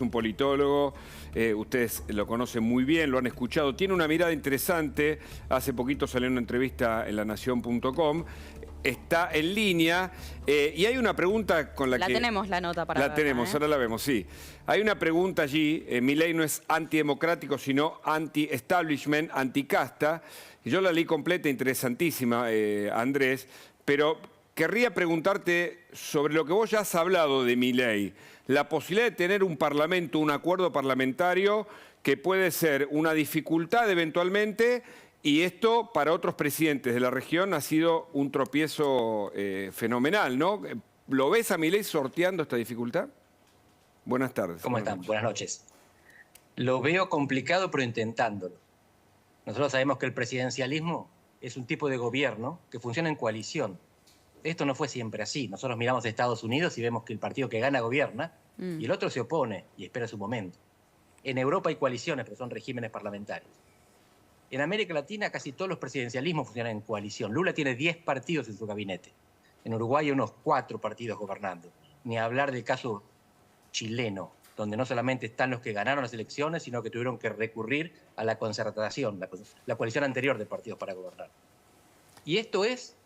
Un politólogo, ustedes lo conocen muy bien, lo han escuchado, tiene una mirada interesante, hace poquito salió una entrevista en lanación.com, está en línea y hay una pregunta con la que... La tenemos la nota para La verla, tenemos, ahora la vemos, sí. Hay una pregunta allí, Milei no es antidemocrático, sino anti-establishment, anticasta, y yo la leí completa, interesantísima, Andrés, pero querría preguntarte sobre lo que vos ya has hablado de Milei, la posibilidad de tener un parlamento, un acuerdo parlamentario que puede ser una dificultad eventualmente, y esto para otros presidentes de la región ha sido un tropiezo fenomenal, ¿no? ¿Lo ves a Milei sorteando esta dificultad? Buenas tardes. ¿Cómo están? Buenas noches. Lo veo complicado, pero intentándolo. Nosotros sabemos que el presidencialismo es un tipo de gobierno que funciona en coalición. Esto no fue siempre así. Nosotros miramos a Estados Unidos y vemos que el partido que gana gobierna y el otro se opone y espera su momento. En Europa hay coaliciones, pero son regímenes parlamentarios. En América Latina casi todos los presidencialismos funcionan en coalición. Lula tiene 10 partidos en su gabinete. En Uruguay hay unos 4 partidos gobernando. Ni hablar del caso chileno, donde no solamente están los que ganaron las elecciones, sino que tuvieron que recurrir a la concertación, la coalición anterior de partidos para gobernar. Y esto es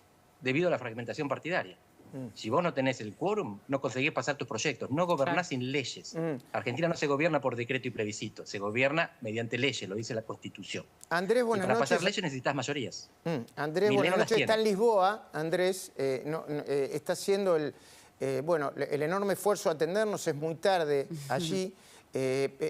debido a la fragmentación partidaria. Si vos no tenés el quórum, no conseguís pasar tus proyectos, no gobernás sin leyes. Argentina no se gobierna por decreto y plebiscito, se gobierna mediante leyes, lo dice la Constitución. Andrés, buenas noches. Para pasar leyes necesitas mayorías. Andrés, buenas noches. Está en Lisboa, Andrés, está haciendo el enorme esfuerzo de atendernos, es muy tarde allí.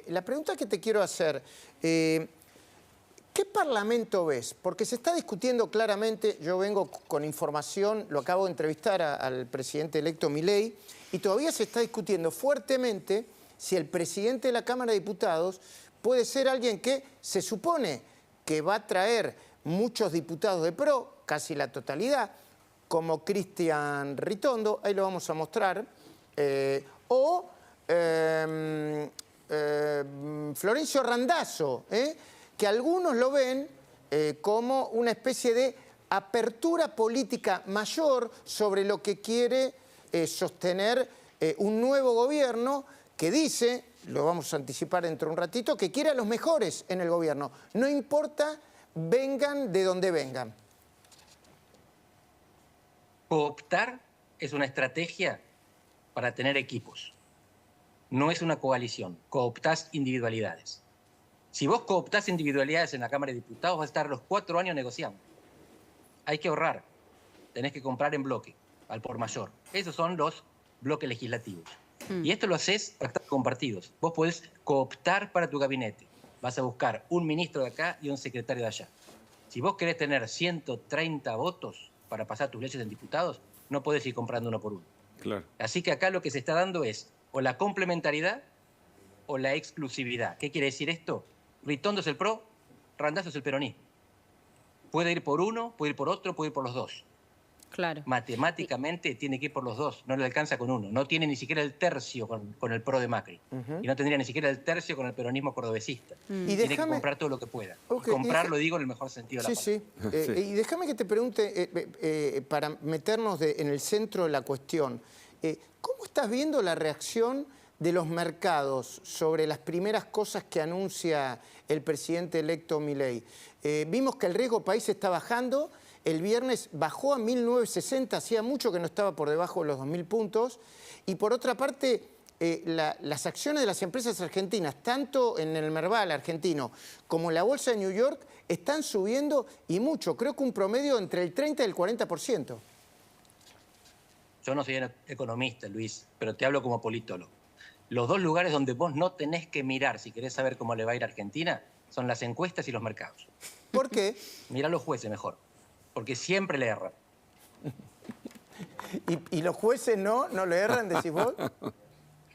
La pregunta que te quiero hacer, ¿qué parlamento ves? Porque se está discutiendo claramente, yo vengo con información, lo acabo de entrevistar al presidente electo Milei, y todavía se está discutiendo fuertemente si el presidente de la Cámara de Diputados puede ser alguien que se supone que va a traer muchos diputados de PRO, casi la totalidad, como Cristian Ritondo, ahí lo vamos a mostrar, o Florencio Randazzo, que algunos lo ven como una especie de apertura política mayor sobre lo que quiere sostener un nuevo gobierno que dice, lo vamos a anticipar dentro de un ratito, que quiere a los mejores en el gobierno. No importa, vengan de donde vengan. Cooptar es una estrategia para tener equipos. No es una coalición. Cooptás individualidades. Si vos cooptás individualidades en la Cámara de Diputados, vas a estar los 4 años negociando. Hay que ahorrar. Tenés que comprar en bloque, al por mayor. Esos son los bloques legislativos. Y esto lo haces con partidos. Vos podés cooptar para tu gabinete. Vas a buscar un ministro de acá y un secretario de allá. Si vos querés tener 130 votos para pasar tus leyes en diputados, no podés ir comprando uno por uno. Claro. Así que acá lo que se está dando es o la complementariedad o la exclusividad. ¿Qué quiere decir esto? Ritondo es el PRO, Randazzo es el peronismo. Puede ir por uno, puede ir por otro, puede ir por los dos. Claro. Matemáticamente tiene que ir por los dos, no le alcanza con uno. No tiene ni siquiera el tercio con el PRO de Macri. Y no tendría ni siquiera el tercio con el peronismo cordobesista. Y tiene que comprar todo lo que pueda. Okay, comprar, lo digo en el mejor sentido de la palabra. Sí. Y déjame que te pregunte, para meternos en el centro de la cuestión, ¿cómo estás viendo la reacción de los mercados sobre las primeras cosas que anuncia el presidente electo Milei? Vimos que el riesgo país está bajando, el viernes bajó a 1960, hacía mucho que no estaba por debajo de los 2000 puntos, y por otra parte, las acciones de las empresas argentinas, tanto en el Merval argentino como en la Bolsa de New York, están subiendo y mucho, creo que un promedio entre el 30 y el 40%. Yo no soy economista, Luis, pero te hablo como politólogo. Los dos lugares donde vos no tenés que mirar si querés saber cómo le va a ir a Argentina son las encuestas y los mercados. ¿Por qué? Mirá a los jueces mejor, porque siempre le erran. ¿Y los jueces no le erran, decís vos?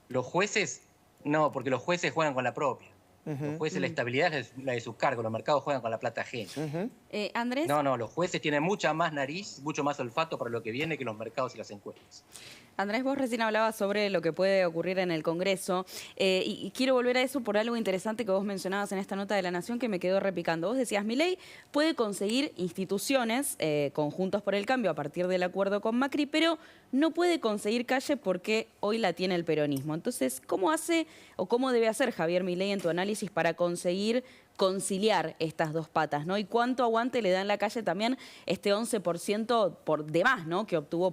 Los jueces, no, porque los jueces juegan con la propia. Los jueces, la estabilidad es la de sus cargos, los mercados juegan con la plata ajena. Andrés. No, los jueces tienen mucha más nariz, mucho más olfato para lo que viene que los mercados y las encuestas. Andrés, vos recién hablabas sobre lo que puede ocurrir en el Congreso y quiero volver a eso por algo interesante que vos mencionabas en esta nota de La Nación que me quedó repicando. Vos decías, Milei puede conseguir instituciones conjuntos por el cambio a partir del acuerdo con Macri, pero no puede conseguir calle porque hoy la tiene el peronismo. Entonces, ¿cómo hace o cómo debe hacer Javier Milei en tu análisis para conseguir conciliar estas dos patas, ¿no? Y cuánto aguante le da en la calle también este 11% por demás, ¿no? Que obtuvo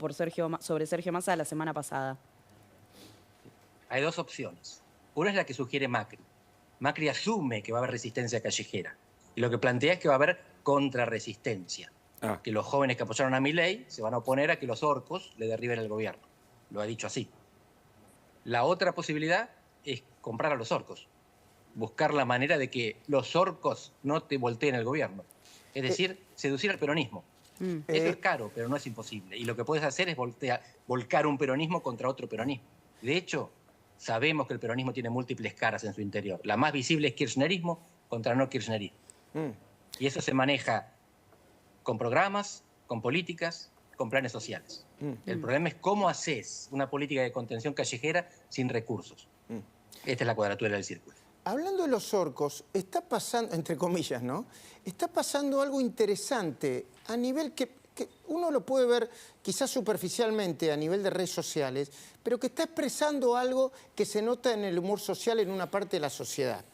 sobre Sergio Massa la semana pasada. Hay dos opciones. Una es la que sugiere Macri. Macri asume que va a haber resistencia callejera. Y lo que plantea es que va a haber contrarresistencia. Que los jóvenes que apoyaron a Milei se van a oponer a que los orcos le derriben el gobierno. Lo ha dicho así. La otra posibilidad es comprar a los orcos. Buscar la manera de que los orcos no te volteen el gobierno. Es decir, seducir al peronismo. Eso es caro, pero no es imposible. Y lo que puedes hacer es volcar un peronismo contra otro peronismo. De hecho, sabemos que el peronismo tiene múltiples caras en su interior. La más visible es kirchnerismo contra no kirchnerismo. Y eso se maneja con programas, con políticas, con planes sociales. El problema es cómo haces una política de contención callejera sin recursos. Esta es la cuadratura del círculo. Hablando de los orcos, está pasando, entre comillas, ¿no? Está pasando algo interesante a nivel que uno lo puede ver quizás superficialmente a nivel de redes sociales, pero que está expresando algo que se nota en el humor social en una parte de la sociedad.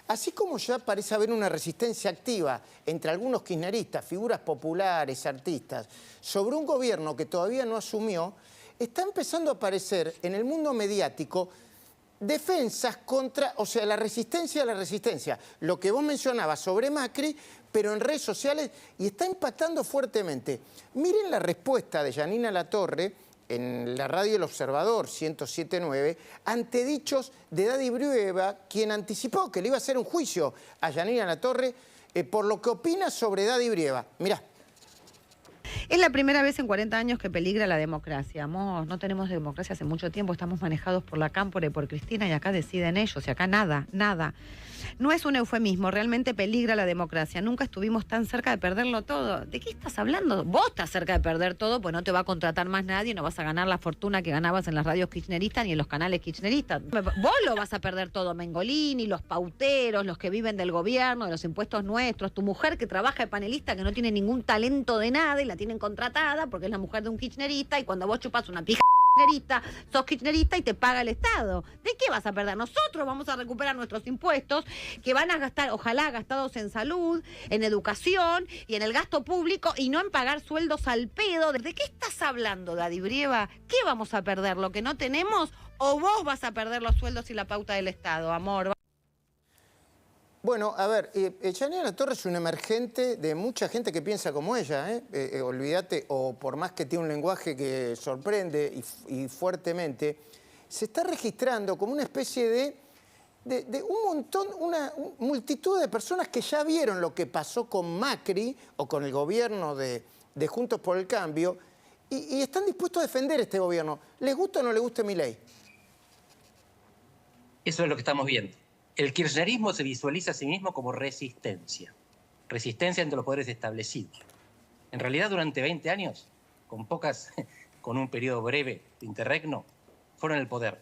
Así como ya parece haber una resistencia activa entre algunos kirchneristas, figuras populares, artistas, sobre un gobierno que todavía no asumió, está empezando a aparecer en el mundo mediático defensas contra, o sea, la resistencia a la resistencia. Lo que vos mencionabas sobre Macri, pero en redes sociales, y está impactando fuertemente. Miren la respuesta de Yanina Latorre en la radio El Observador 107.9, ante dichos de Daddy Brieva, quien anticipó que le iba a hacer un juicio a Yanina Latorre por lo que opina sobre Daddy Brieva. Mirá. Es la primera vez en 40 años que peligra la democracia. No tenemos democracia hace mucho tiempo, estamos manejados por la Cámpora y por Cristina y acá deciden ellos y acá nada. No es un eufemismo, realmente peligra la democracia. Nunca estuvimos tan cerca de perderlo todo. ¿De qué estás hablando? Vos estás cerca de perder todo, pues no te va a contratar más nadie, no vas a ganar la fortuna que ganabas en las radios kirchneristas ni en los canales kirchneristas. Vos lo vas a perder todo, Mengolini, los pauteros, los que viven del gobierno, de los impuestos nuestros, tu mujer que trabaja de panelista que no tiene ningún talento de nada y la tienen contratada porque es la mujer de un kirchnerista y cuando vos chupas una pija kirchnerista, sos kirchnerista y te paga el Estado. ¿De qué vas a perder? Nosotros vamos a recuperar nuestros impuestos que van a gastar, ojalá gastados en salud, en educación y en el gasto público y no en pagar sueldos al pedo. ¿De qué estás hablando, Daddy Brieva? ¿Qué vamos a perder? ¿Lo que no tenemos? ¿O vos vas a perder los sueldos y la pauta del Estado, amor? Bueno, a ver, Yanina Latorre es un emergente de mucha gente que piensa como ella, olvídate, o por más que tiene un lenguaje que sorprende y fuertemente, se está registrando como una especie de un montón, una multitud de personas que ya vieron lo que pasó con Macri o con el gobierno de Juntos por el Cambio y están dispuestos a defender este gobierno. ¿Les gusta o no les gusta Milei? Eso es lo que estamos viendo. El kirchnerismo se visualiza a sí mismo como resistencia. Resistencia entre los poderes establecidos. En realidad, durante 20 años, con un periodo breve de interregno, fueron el poder.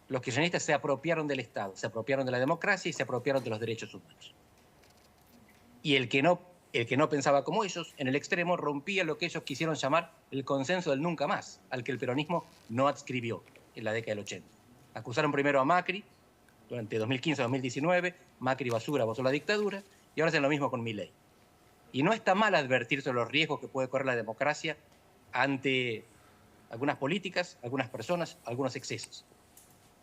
Los kirchneristas se apropiaron del Estado, se apropiaron de la democracia y se apropiaron de los derechos humanos. Y el que no pensaba como ellos, en el extremo, rompía lo que ellos quisieron llamar el consenso del nunca más, al que el peronismo no adscribió en la década del 80. Acusaron primero a Macri, durante 2015-2019, Macri basura, votó la dictadura, y ahora hacen lo mismo con Milei. Y no está mal advertir sobre los riesgos que puede correr la democracia ante algunas políticas, algunas personas, algunos excesos.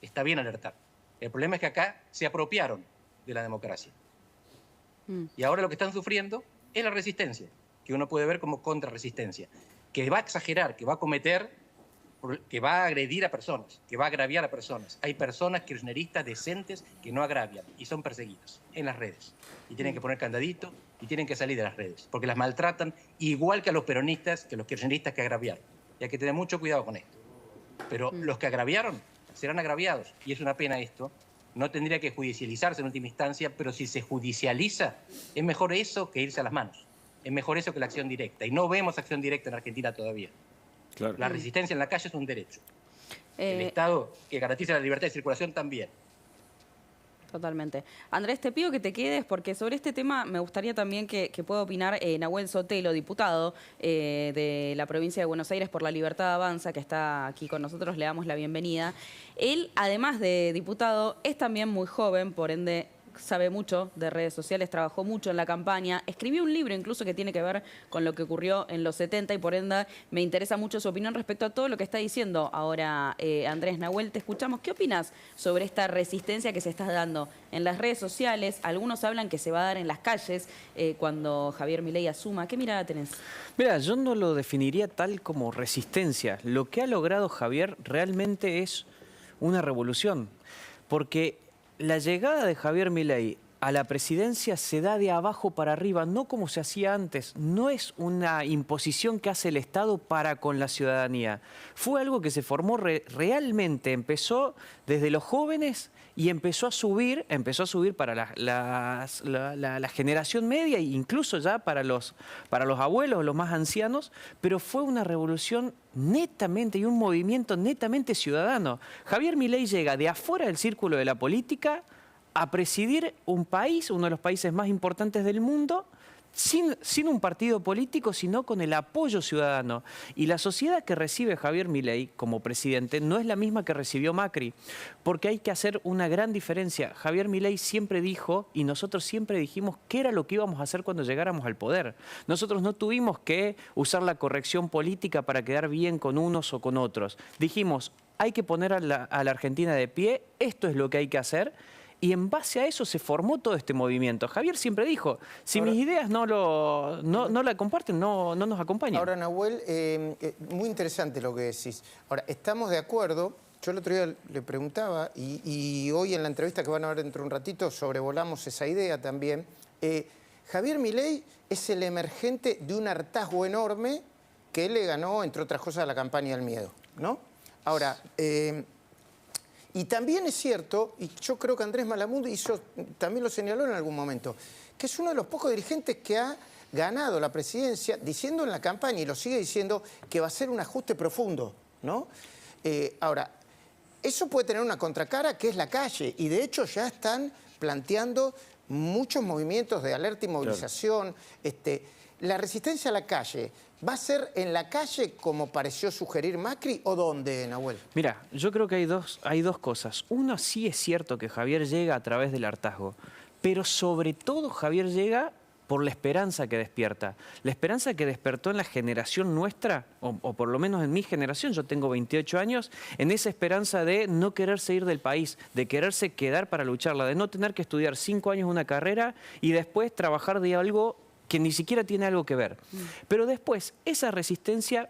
Está bien alertar. El problema es que acá se apropiaron de la democracia. Y ahora lo que están sufriendo es la resistencia, que uno puede ver como contrarresistencia, que va a exagerar, que va a cometer, que va a agredir a personas, que va a agraviar a personas. Hay personas kirchneristas decentes que no agravian y son perseguidas en las redes. Y tienen que poner candadito y tienen que salir de las redes, porque las maltratan igual que a los peronistas, que a los kirchneristas que agraviaron. Y hay que tener mucho cuidado con esto. Pero los que agraviaron serán agraviados. Y es una pena esto. No tendría que judicializarse en última instancia, pero si se judicializa, es mejor eso que irse a las manos. Es mejor eso que la acción directa. Y no vemos acción directa en Argentina todavía. Claro. La resistencia en la calle es un derecho. El Estado que garantiza la libertad de circulación también. Totalmente. Andrés, te pido que te quedes porque sobre este tema me gustaría también que pueda opinar Nahuel Sotelo, diputado de la provincia de Buenos Aires por la Libertad Avanza, que está aquí con nosotros, le damos la bienvenida. Él, además de diputado, es también muy joven, por ende sabe mucho de redes sociales, trabajó mucho en la campaña, escribió un libro incluso que tiene que ver con lo que ocurrió en los 70 y por ende me interesa mucho su opinión respecto a todo lo que está diciendo ahora Andrés. Nahuel, te escuchamos. ¿Qué opinas sobre esta resistencia que se está dando en las redes sociales? Algunos hablan que se va a dar en las calles cuando Javier Milei asuma. ¿Qué mirada tenés? Mira, yo no lo definiría tal como resistencia. Lo que ha logrado Javier realmente es una revolución, porque la llegada de Javier Milei a la presidencia se da de abajo para arriba, no como se hacía antes. No es una imposición que hace el Estado para con la ciudadanía. Fue algo que se formó realmente, empezó desde los jóvenes y empezó a subir para la generación media e incluso ya para los abuelos, los más ancianos, pero fue una revolución netamente y un movimiento netamente ciudadano. Javier Milei llega de afuera del círculo de la política a presidir un país, uno de los países más importantes del mundo, sin un partido político, sino con el apoyo ciudadano. Y la sociedad que recibe Javier Milei como presidente no es la misma que recibió Macri, porque hay que hacer una gran diferencia. Javier Milei siempre dijo, y nosotros siempre dijimos, qué era lo que íbamos a hacer cuando llegáramos al poder. Nosotros no tuvimos que usar la corrección política para quedar bien con unos o con otros. Dijimos, hay que poner a la Argentina de pie, esto es lo que hay que hacer. Y en base a eso se formó todo este movimiento. Javier siempre dijo, si mis ideas no la comparten, no nos acompañan. Ahora, Nahuel, muy interesante lo que decís. Ahora, estamos de acuerdo. Yo el otro día le preguntaba, y hoy en la entrevista que van a ver dentro de un ratito, sobrevolamos esa idea también. Javier Milei es el emergente de un hartazgo enorme que él le ganó, entre otras cosas, a la campaña del miedo, ¿no? Ahora... y también es cierto, y yo creo que Andrés Malamud también lo señaló en algún momento, que es uno de los pocos dirigentes que ha ganado la presidencia diciendo en la campaña, y lo sigue diciendo, que va a ser un ajuste profundo, ¿no? Ahora, eso puede tener una contracara que es la calle, y de hecho ya están planteando muchos movimientos de alerta y movilización. Claro. La resistencia a la calle, ¿va a ser en la calle como pareció sugerir Macri o dónde, Nahuel? Mira, yo creo que hay dos cosas. Uno, sí es cierto que Javier llega a través del hartazgo, pero sobre todo Javier llega por la esperanza que despierta. La esperanza que despertó en la generación nuestra, o por lo menos en mi generación, yo tengo 28 años, en esa esperanza de no quererse ir del país, de quererse quedar para lucharla, de no tener que estudiar 5 años una carrera y después trabajar de algo que ni siquiera tiene algo que ver. Pero después, esa resistencia,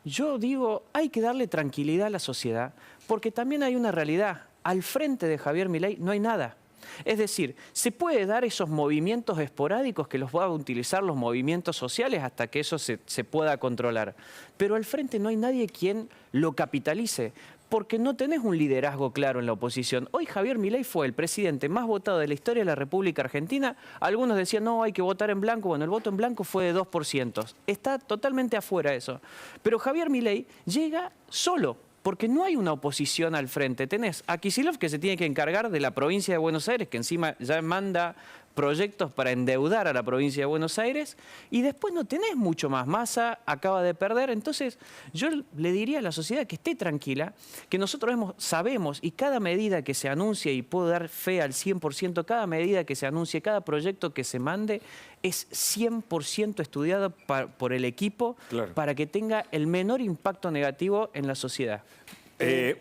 yo digo, hay que darle tranquilidad a la sociedad, porque también hay una realidad. Al frente de Javier Milei no hay nada. Es decir, se puede dar esos movimientos esporádicos que los van a utilizar los movimientos sociales hasta que eso se pueda controlar. Pero al frente no hay nadie quien lo capitalice, porque no tenés un liderazgo claro en la oposición. Hoy Javier Milei fue el presidente más votado de la historia de la República Argentina. Algunos decían, no, hay que votar en blanco. Bueno, el voto en blanco fue de 2%. Está totalmente afuera eso. Pero Javier Milei llega solo, porque no hay una oposición al frente. Tenés a Kicillof, que se tiene que encargar de la provincia de Buenos Aires, que encima ya manda proyectos para endeudar a la provincia de Buenos Aires, y después no tenés mucho más. Massa acaba de perder. Entonces yo le diría a la sociedad que esté tranquila, que nosotros sabemos, y cada medida que se anuncie, y puedo dar fe al 100%, cada medida que se anuncie, cada proyecto que se mande, es 100% estudiado por el equipo, claro, para que tenga el menor impacto negativo en la sociedad.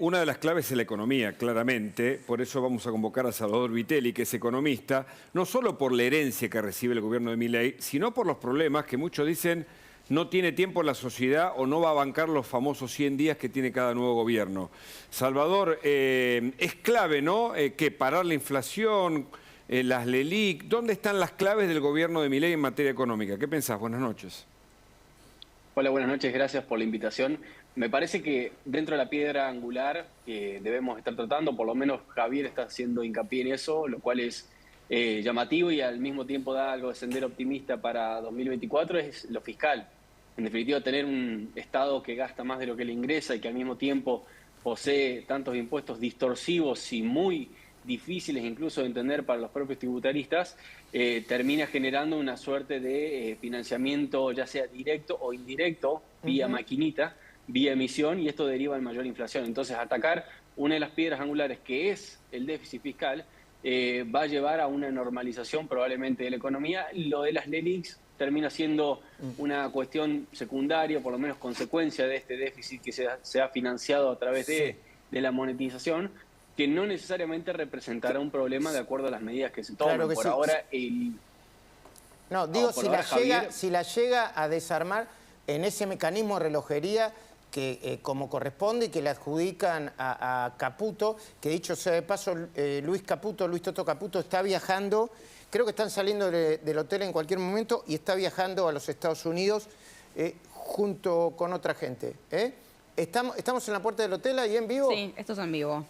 Una de las claves es la economía, claramente. Por eso vamos a convocar a Salvador Vitelli, que es economista, no solo por la herencia que recibe el gobierno de Milei, sino por los problemas que muchos dicen no tiene tiempo la sociedad o no va a bancar los famosos 100 días que tiene cada nuevo gobierno. Salvador, es clave, ¿no? Que parar la inflación, las LELIC. ¿Dónde están las claves del gobierno de Milei en materia económica? ¿Qué pensás? Buenas noches. Hola, buenas noches. Gracias por la invitación. Me parece que dentro de la piedra angular que debemos estar tratando, por lo menos Javier está haciendo hincapié en eso, lo cual es llamativo y al mismo tiempo da algo de sendero optimista para 2024, es lo fiscal. En definitiva, tener un Estado que gasta más de lo que le ingresa y que al mismo tiempo posee tantos impuestos distorsivos y muy difíciles incluso de entender para los propios tributaristas, termina generando una suerte de financiamiento, ya sea directo o indirecto, vía maquinita, vía emisión, y esto deriva en mayor inflación. Entonces, atacar una de las piedras angulares, que es el déficit fiscal, va a llevar a una normalización probablemente de la economía. Lo de las LELIQs termina siendo una cuestión secundaria, por lo menos consecuencia de este déficit que se ha financiado a través de la monetización, que no necesariamente representará un problema de acuerdo a las medidas que se toman. Claro que por sí. ahora, No, digo, por si ahora, si la llega a desarmar en ese mecanismo de relojería que como corresponde y que le adjudican a Caputo, que dicho sea de paso, Luis Toto Caputo está viajando, creo que están saliendo del hotel en cualquier momento y está viajando a los Estados Unidos junto con otra gente. Estamos en la puerta del hotel ahí en vivo. Sí, esto es en vivo.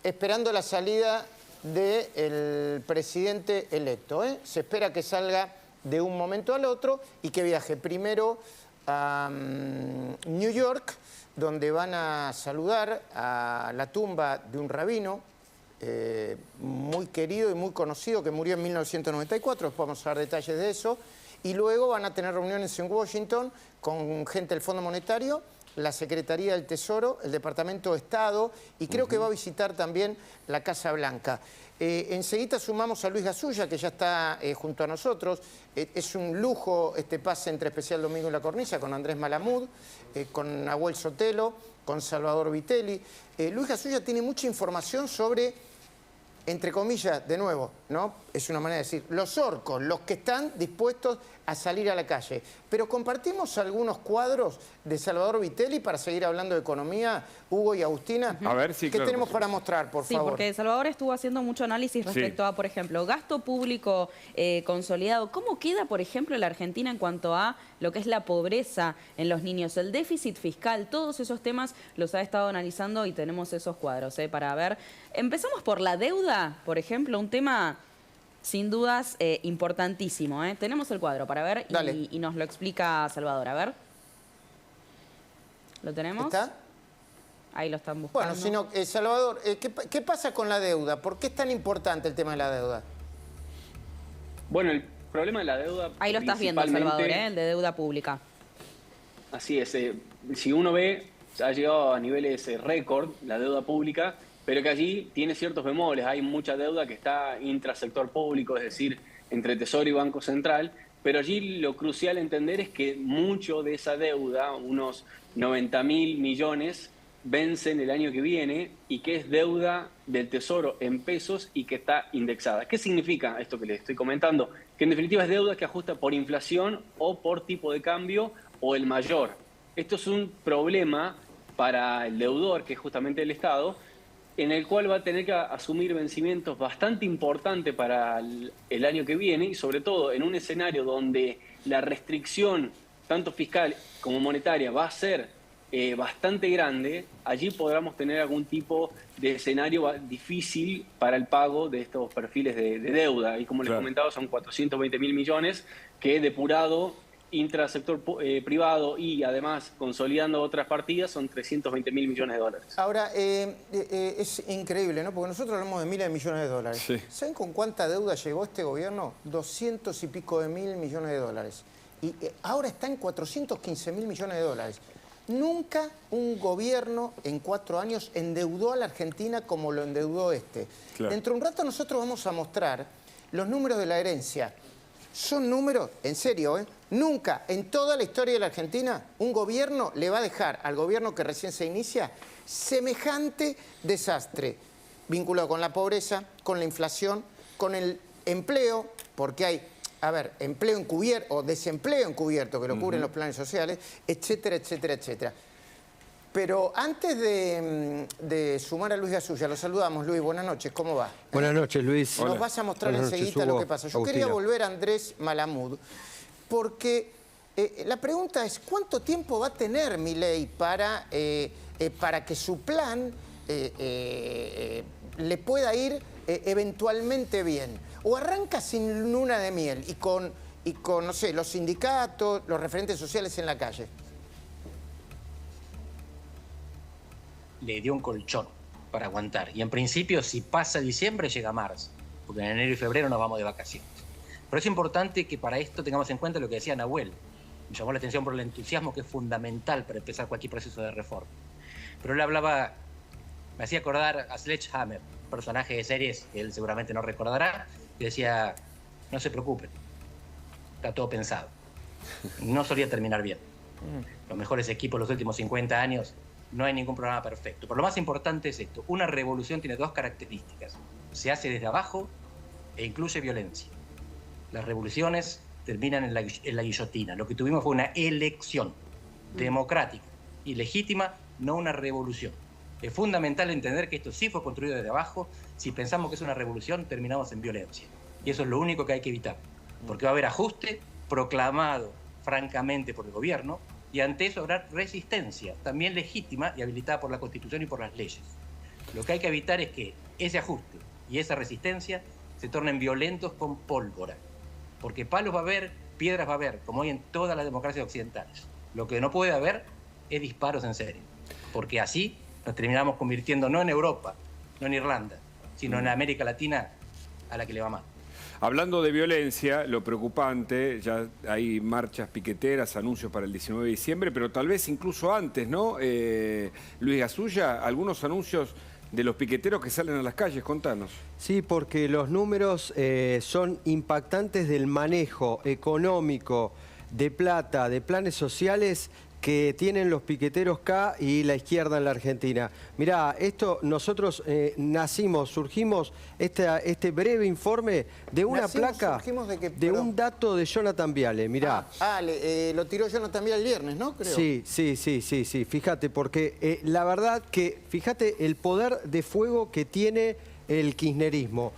Esperando la salida del presidente electo. Se espera que salga de un momento al otro y que viaje primero a New York, donde van a saludar a la tumba de un rabino muy querido y muy conocido que murió en 1994, después vamos a dar detalles de eso, y luego van a tener reuniones en Washington con gente del Fondo Monetario, la Secretaría del Tesoro, el Departamento de Estado, y creo que va a visitar también la Casa Blanca. Enseguida sumamos a Luis Gasulla, que ya está junto a nosotros. Es un lujo este pase entre Especial Domingo y La Cornisa con Andrés Malamud, con Nahuel Sotelo, con Salvador Vitelli. Luis Gasulla tiene mucha información sobre, entre comillas, de nuevo, ¿no? Es una manera de decir, los orcos, los que están dispuestos a salir a la calle. Pero compartimos algunos cuadros de Salvador Vitelli para seguir hablando de economía, Hugo y Agustina. A ver, sí, ¿Qué claro, tenemos para mostrar, por favor? Sí, porque Salvador estuvo haciendo mucho análisis respecto a, por ejemplo, gasto público consolidado. ¿Cómo queda, por ejemplo, la Argentina en cuanto a lo que es la pobreza en los niños, el déficit fiscal? Todos esos temas los ha estado analizando y tenemos esos cuadros para ver. Empezamos por la deuda, por ejemplo, un tema sin dudas importantísimo. Tenemos el cuadro para ver y nos lo explica Salvador. A ver. ¿Lo tenemos? ¿Está? Ahí lo están buscando. Bueno, si no, Salvador, ¿qué pasa con la deuda? ¿Por qué es tan importante el tema de la deuda? Bueno, el problema de la deuda... Ahí lo estás viendo, Salvador, el de deuda pública. Así es. Si uno ve, ha llegado a niveles récord la deuda pública, pero que allí tiene ciertos bemoles. Hay mucha deuda que está intrasector público, es decir, entre Tesoro y Banco Central, pero allí lo crucial entender es que mucho de esa deuda, unos 90.000 millones, vencen el año que viene y que es deuda del Tesoro en pesos y que está indexada. ¿Qué significa esto que les estoy comentando? Que en definitiva es deuda que ajusta por inflación o por tipo de cambio o el mayor. Esto es un problema para el deudor, que es justamente el Estado, en el cual va a tener que asumir vencimientos bastante importantes para el año que viene y sobre todo en un escenario donde la restricción, tanto fiscal como monetaria, va a ser bastante grande. Allí podremos tener algún tipo de escenario difícil para el pago de estos perfiles de deuda. Y como les comentaba, son 420.000 millones que depurado intrasector privado y además consolidando otras partidas son 320.000 millones de dólares. Ahora, es increíble, ¿no? Porque nosotros hablamos de miles de millones de dólares. Sí. ¿Saben con cuánta deuda llegó este gobierno? 200 y pico de mil millones de dólares. Y ahora está en 415.000 millones de dólares. Nunca un gobierno en 4 años endeudó a la Argentina como lo endeudó este. Claro. Dentro de un rato nosotros vamos a mostrar los números de la herencia. Son números, en serio, nunca en toda la historia de la Argentina un gobierno le va a dejar al gobierno que recién se inicia semejante desastre vinculado con la pobreza, con la inflación, con el empleo, porque hay, empleo encubierto o desempleo encubierto que lo cubren los planes sociales, etcétera, etcétera, etcétera. Pero antes de sumar a Luis Gasulla, lo saludamos. Luis, buenas noches, ¿cómo va? Buenas noches, Luis. Nos vas a mostrar enseguida lo que pasa. Yo quería volver a Andrés Malamud, porque la pregunta es, ¿cuánto tiempo va a tener Milei para que su plan le pueda ir eventualmente bien? ¿O arranca sin luna de miel y y con, no sé, los sindicatos, los referentes sociales en la calle? Le dio un colchón para aguantar. Y en principio, si pasa diciembre, llega marzo, porque en enero y febrero nos vamos de vacaciones. Pero es importante que para esto tengamos en cuenta lo que decía Nahuel. Me llamó la atención por el entusiasmo que es fundamental para empezar cualquier proceso de reforma. Pero él hablaba, me hacía acordar a Sledgehammer, personaje de series que él seguramente no recordará, que decía, no se preocupen, está todo pensado. No solía terminar bien. Los mejores equipos de los últimos 50 años, no hay ningún programa perfecto. Pero lo más importante es esto, una revolución tiene dos características. Se hace desde abajo e incluye violencia. Las revoluciones terminan en la guillotina. Lo que tuvimos fue una elección democrática y legítima, no una revolución. Es fundamental entender que esto sí fue construido desde abajo. Si pensamos que es una revolución, terminamos en violencia. Y eso es lo único que hay que evitar. Porque va a haber ajuste proclamado francamente por el gobierno y ante eso habrá resistencia, también legítima y habilitada por la Constitución y por las leyes. Lo que hay que evitar es que ese ajuste y esa resistencia se tornen violentos con pólvora. Porque palos va a haber, piedras va a haber, como hay en todas las democracias occidentales. Lo que no puede haber es disparos en serio. Porque así nos terminamos convirtiendo no en Europa, no en Irlanda, sino en América Latina a la que le va mal. Hablando de violencia, lo preocupante, ya hay marchas piqueteras, anuncios para el 19 de diciembre, pero tal vez incluso antes, ¿no? Luis Gasulla, algunos anuncios de los piqueteros que salen a las calles, contanos. Sí, porque los números son impactantes del manejo económico de plata, de planes sociales que tienen los piqueteros acá y la izquierda en la Argentina. Mirá, esto nosotros surgimos este breve informe de una placa, de un dato de Jonathan Viale, mirá. Lo tiró Jonathan Viale el viernes, ¿no? Creo. Sí, fíjate, porque la verdad que, fíjate el poder de fuego que tiene el kirchnerismo.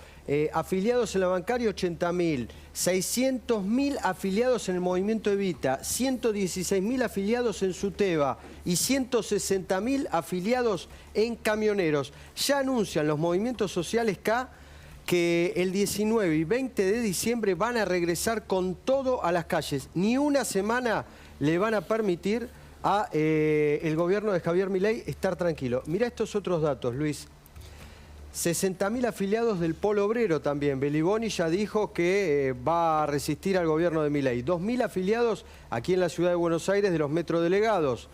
Afiliados en la bancaria, 80.000. 600.000 afiliados en el movimiento Evita, 116.000 afiliados en Suteba y 160.000 afiliados en camioneros. Ya anuncian los movimientos sociales acá que el 19 y 20 de diciembre van a regresar con todo a las calles. Ni una semana le van a permitir a el gobierno de Javier Milei estar tranquilo. Mirá estos otros datos, Luis. 60.000 afiliados del Polo Obrero también. Beliboni ya dijo que va a resistir al gobierno de Milei. 2.000 afiliados aquí en la ciudad de Buenos Aires de los metrodelegados.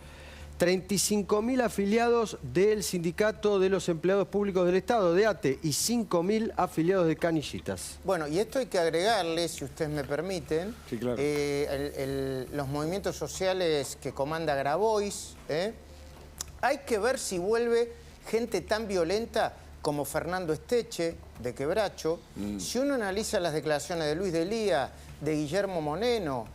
35.000 afiliados del Sindicato de los Empleados Públicos del Estado, de ATE, y 5.000 afiliados de Canillitas. Bueno, y esto hay que agregarle, si ustedes me permiten, sí, claro. Los movimientos sociales que comanda Grabois. Hay que ver si vuelve gente tan violenta como Fernando Esteche, de Quebracho. Si uno analiza las declaraciones de Luis Delía, de Guillermo Moneno,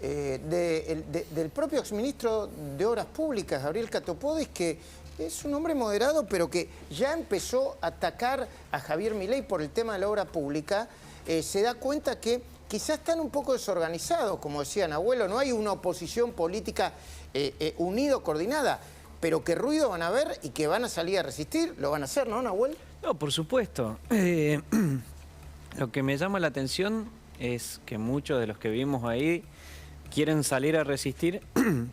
del propio exministro de Obras Públicas, Gabriel Catopodis, que es un hombre moderado, pero que ya empezó a atacar a Javier Milei por el tema de la obra pública, se da cuenta que quizás están un poco desorganizados, como decía Nahuel, no hay una oposición política unida, coordinada. Pero qué ruido van a ver y que van a salir a resistir, lo van a hacer, ¿no, Nahuel? No, por supuesto. Lo que me llama la atención es que muchos de los que vimos ahí quieren salir a resistir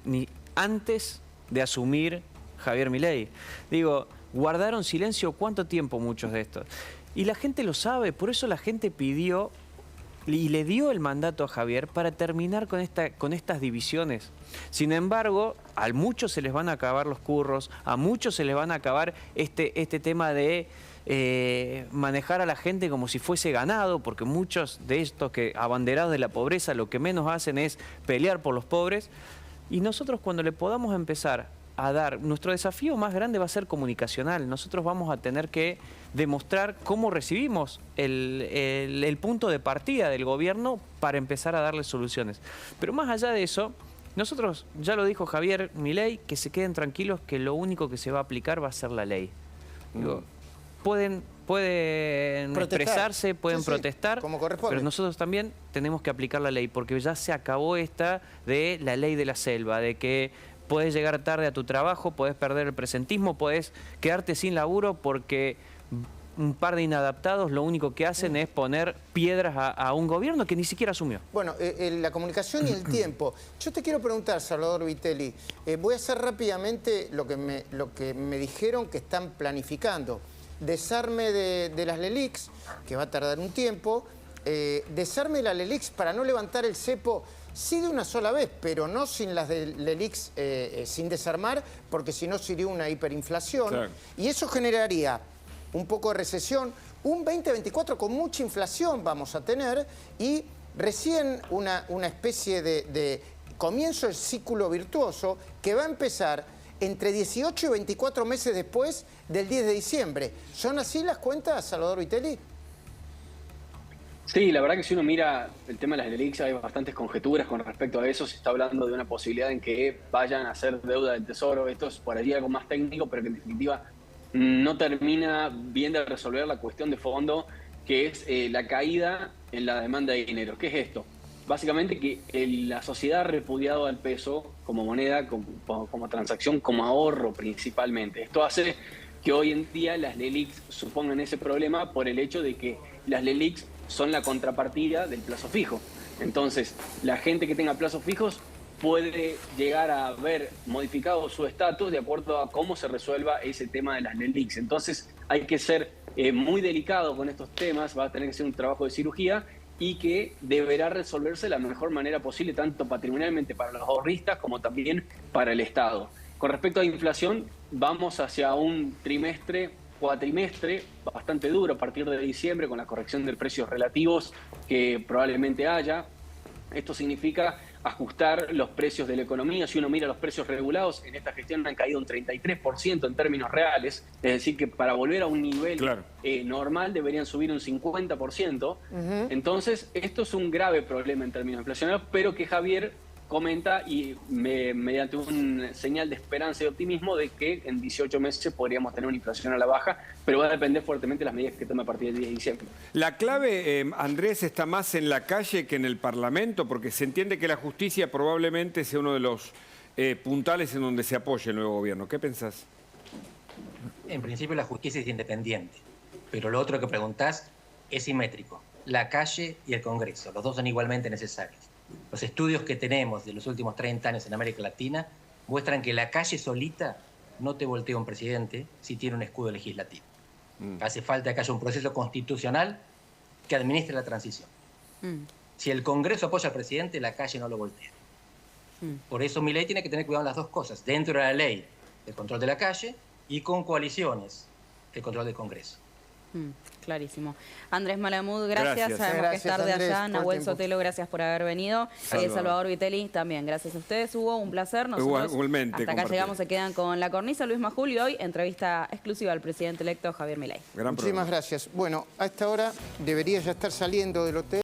ni antes de asumir Javier Milei. Digo, guardaron silencio ¿cuánto tiempo muchos de estos? Y la gente lo sabe, por eso la gente pidió y le dio el mandato a Javier para terminar con estas divisiones. Sin embargo, a muchos se les van a acabar los curros, a muchos se les van a acabar este tema de manejar a la gente como si fuese ganado, porque muchos de estos que abanderados de la pobreza lo que menos hacen es pelear por los pobres. Y nosotros cuando le podamos empezar a dar, nuestro desafío más grande va a ser comunicacional. Nosotros vamos a tener que demostrar cómo recibimos el punto de partida del gobierno para empezar a darle soluciones. Pero más allá de eso, nosotros, ya lo dijo Javier Milei, que se queden tranquilos que lo único que se va a aplicar va a ser la ley. Digo, pueden expresarse, pueden protestar, como corresponde. pero nosotros también tenemos que aplicar la ley, porque ya se acabó esta de la ley de la selva, de que podés llegar tarde a tu trabajo, podés perder el presentismo, podés quedarte sin laburo porque un par de inadaptados lo único que hacen es poner piedras a un gobierno que ni siquiera asumió. Bueno, la comunicación y el tiempo. Yo te quiero preguntar, Salvador Vitelli, voy a hacer rápidamente lo que me dijeron que están planificando. Desarme de las LELIQs, que va a tardar un tiempo. Desarme de las LELIQs para no levantar el cepo, sí de una sola vez, pero no sin las de LELIQs sin desarmar, porque si no sería una hiperinflación. Claro. Y eso generaría un poco de recesión, un 2024 con mucha inflación vamos a tener y recién una especie de comienzo del ciclo virtuoso que va a empezar entre 18 y 24 meses después del 10 de diciembre. ¿Son así las cuentas, Salvador Vitelli? Sí, la verdad que si uno mira el tema de las LELIQs hay bastantes conjeturas con respecto a eso. Se está hablando de una posibilidad en que vayan a hacer deuda del Tesoro. Esto es por allí algo más técnico, pero que en definitiva no termina bien de resolver la cuestión de fondo, que es la caída en la demanda de dinero. ¿Qué es esto? Básicamente que la sociedad ha repudiado al peso como moneda, como transacción, como ahorro principalmente. Esto hace que hoy en día las LELIQs supongan ese problema por el hecho de que las LELIQs son la contrapartida del plazo fijo. Entonces, la gente que tenga plazos fijos puede llegar a ver modificado su estatus de acuerdo a cómo se resuelva ese tema de las LELIQs. Entonces, hay que ser muy delicado con estos temas, va a tener que ser un trabajo de cirugía y que deberá resolverse de la mejor manera posible, tanto patrimonialmente para los ahorristas como también para el Estado. Con respecto a inflación, vamos hacia un cuatrimestre bastante duro a partir de diciembre con la corrección de precios relativos que probablemente haya. Esto significa ajustar los precios de la economía. Si uno mira los precios regulados, en esta gestión han caído un 33% en términos reales, es decir que para volver a un nivel normal deberían subir un 50%. Entonces, esto es un grave problema en términos inflacionarios, pero que Javier comenta y mediante un señal de esperanza y optimismo de que en 18 meses podríamos tener una inflación a la baja, pero va a depender fuertemente de las medidas que tome a partir del 10 de diciembre. La clave, Andrés, está más en la calle que en el Parlamento, porque se entiende que la justicia probablemente sea uno de los puntales en donde se apoye el nuevo gobierno. ¿Qué pensás? En principio la justicia es independiente, pero lo otro que preguntás es simétrico. La calle y el Congreso, los dos son igualmente necesarios. Los estudios que tenemos de los últimos 30 años en América Latina muestran que la calle solita no te voltea un presidente si tiene un escudo legislativo. Hace falta que haya un proceso constitucional que administre la transición. Si el Congreso apoya al presidente, la calle no lo voltea. Por eso Milei tiene que tener cuidado en las dos cosas. Dentro de la ley, el control de la calle, y con coaliciones, el control del Congreso. Clarísimo. Andrés Malamud, gracias. Sabemos que es tarde allá. Nahuel Sotelo, gracias por haber venido. Salvador Vitelli, también. Gracias a ustedes, Hugo. Un placer. Nosotros igualmente, hasta acá llegamos, se quedan con La Cornisa. Luis Majul y hoy entrevista exclusiva al presidente electo Javier Milei. Muchísimas gracias. Bueno, a esta hora debería ya estar saliendo del hotel.